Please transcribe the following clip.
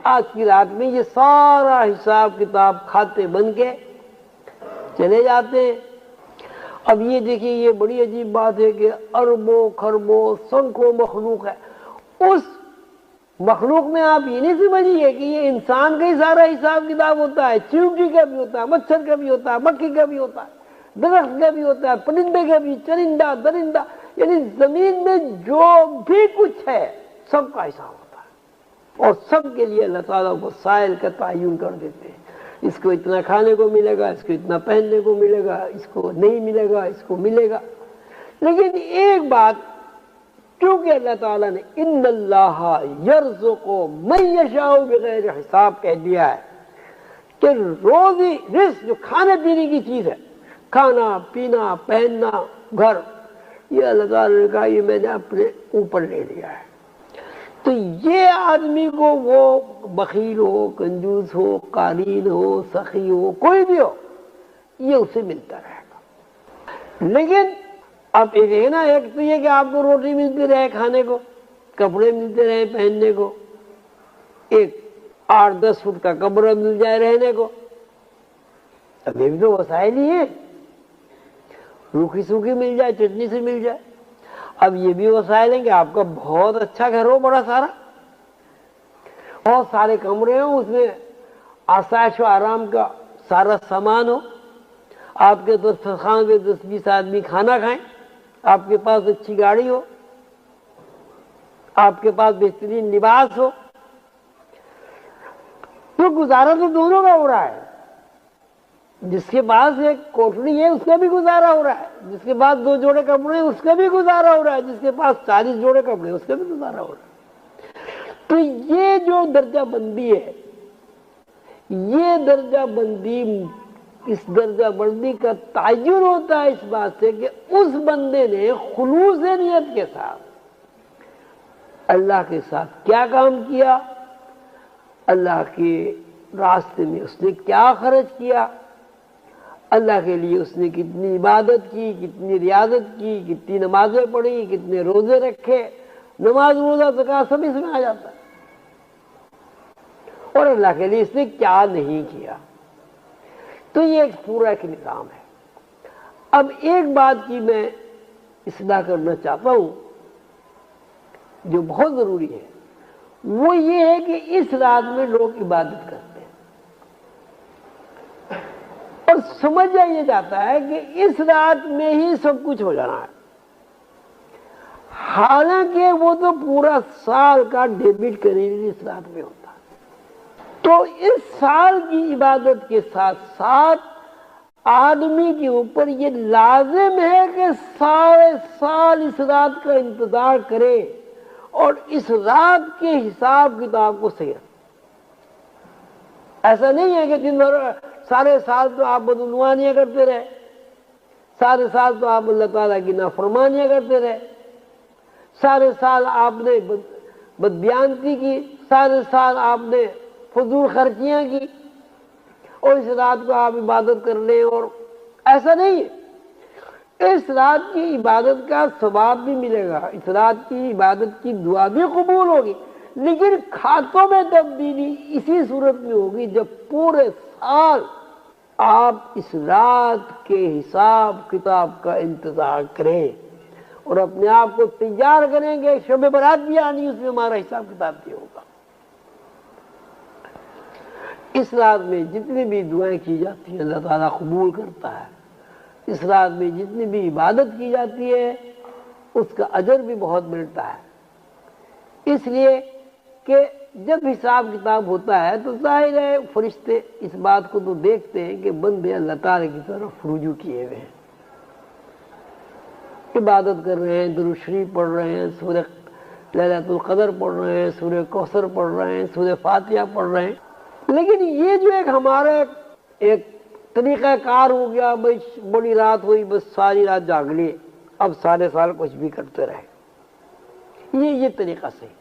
آج کی رات میں یہ سارا حساب کتاب کھاتے بن کے چلے جاتے ہیں۔ اب یہ دیکھیے، یہ بڑی عجیب بات ہے کہ اربوں خربوں سنکھوں مخلوق ہے، اس مخلوق میں آپ یہ نہیں سمجھیے کہ یہ انسان کا ہی سارا حساب کتاب ہوتا ہے، چیونٹی کا بھی ہوتا ہے، مچھر کا بھی ہوتا ہے، مکھی کا بھی ہوتا ہے، درخت کا بھی ہوتا ہے، پرندے کا بھی، چرندہ درندہ، یعنی زمین میں جو بھی کچھ ہے سب کا حساب ہوتا ہے، اور سب کے لیے اللہ تعالیٰ کو سائل کا تعین کر دیتے ہیں۔ اس کو اتنا کھانے کو ملے گا، اس کو اتنا پہننے کو ملے گا، اس کو نہیں ملے گا، اس کو ملے گا۔ لیکن ایک بات، کیونکہ اللہ تعالیٰ نے ان اللہ یرزق من یشاء بغیر حساب کہہ دیا ہے کہ روزی رزق جو کھانے پینے کی چیز ہے، کھانا پینا پہننا گھر، یہ اللہ تعالیٰ نے کہا یہ میں نے اپنے اوپر لے لیا ہے۔ تو یہ آدمی کو وہ بخیل ہو، کنجوس ہو، قارین ہو، سخی ہو، کوئی بھی ہو، یہ اسے ملتا رہے گا۔ لیکن اب ایک ہے نا، ایک تو یہ کہ آپ کو روٹی ملتی رہے کھانے کو، کپڑے ملتے رہے پہننے کو، ایک 8-10 فٹ کا کمرہ مل جائے رہنے کو، اب یہ بھی تو وسائل ہی ہیں، روکھی سوکھی مل جائے، چٹنی سے مل جائے۔ اب یہ بھی وسائل ہیں کہ آپ کا بہت اچھا گھر ہو، بڑا سارا، بہت سارے کمرے ہوں، اس میں آسائش و آرام کا سارا سامان ہو، آپ کے دسترخوان پہ 10-20 آدمی کھانا کھائیں، آپ کے پاس اچھی گاڑی ہو، آپ کے پاس بہترین لباس ہو، تو گزارا تو دونوں کا ہو رہا ہے۔ جس کے پاس ایک کوٹڑی ہے اس کا بھی گزارا ہو رہا ہے، جس کے پاس 2 جوڑے کپڑے ہیں اس کا بھی گزارا ہو رہا ہے، جس کے پاس 40 جوڑے کپڑے ہیں اس کا بھی گزارا ہو رہا ہے۔ تو یہ جو درجہ بندی ہے، یہ درجہ بندی، اس درجہ بندی کا تعین ہوتا ہے اس بات سے کہ اس بندے نے خلوص نیت کے ساتھ اللہ کے ساتھ کیا کام کیا، اللہ کے راستے میں اس نے کیا خرچ کیا، اللہ کے لیے اس نے کتنی عبادت کی، کتنی ریاضت کی، کتنی نمازیں پڑھی، کتنے روزے رکھے، نماز روزہ زکوٰۃ سب اس میں آ جاتا ہے، اور اللہ کے لیے اس نے کیا نہیں کیا۔ تو یہ ایک پورا ایک نظام ہے۔ اب ایک بات کی میں اصلاح کرنا چاہتا ہوں جو بہت ضروری ہے، وہ یہ ہے کہ اس رات میں لوگ عبادت کرتے ہیں اور سمجھا یہ جاتا ہے کہ اس رات میں ہی سب کچھ ہو جانا ہے، حالانکہ وہ تو پورا سال کا ڈیبٹ کریڈٹ اس رات میں ہوتا ہے۔ تو اس سال کی عبادت کے ساتھ ساتھ آدمی کے اوپر یہ لازم ہے کہ سارے سال اس رات کا انتظار کرے اور اس رات کے حساب کتاب کو صحیح رکھے۔ ایسا نہیں ہے کہ دن بھر سارے سال تو آپ بدعنوانیاں کرتے رہے، سارے سال تو آپ اللہ تعالیٰ کی نافرمانیاں کرتے رہے، سارے سال آپ نے بدبیانتی کی، سارے سال آپ نے فضول خرچیاں کی، اور اس رات کو آپ عبادت کر لیں۔ اور ایسا نہیں ہے، اس رات کی عبادت کا ثواب بھی ملے گا، اس رات کی عبادت کی دعا بھی قبول ہوگی، لیکن کھاتوں میں تبدیلی اسی صورت میں ہوگی جب پورے سال آپ اس رات کے حساب کتاب کا انتظار کریں اور اپنے آپ کو تیار کریں گے، شب برات بھی آنی، اس میں ہمارا حساب کتاب بھی ہوگا۔ اس رات میں جتنی بھی دعائیں کی جاتی ہیں اللہ تعالیٰ قبول کرتا ہے، اس رات میں جتنی بھی عبادت کی جاتی ہے اس کا اجر بھی بہت ملتا ہے، اس لیے کہ جب حساب کتاب ہوتا ہے تو ظاہر ہے فرشتے اس بات کو تو دیکھتے ہیں کہ بندے اللہ تعالیٰ کی طرف رجوع کیے ہوئے ہیں، عبادت کر رہے ہیں، درود شریف پڑھ رہے ہیں، سورہ لیلۃ القدر پڑھ رہے ہیں، سورہ کوثر پڑھ رہے ہیں، سورہ فاتحہ پڑھ رہے ہیں۔ لیکن یہ جو ایک ہمارا ایک طریقہ کار ہو گیا، بھائی بڑی رات ہوئی بس ساری رات جاگ لیے، اب سارے سال کچھ بھی کرتے رہے، یہ طریقہ صحیح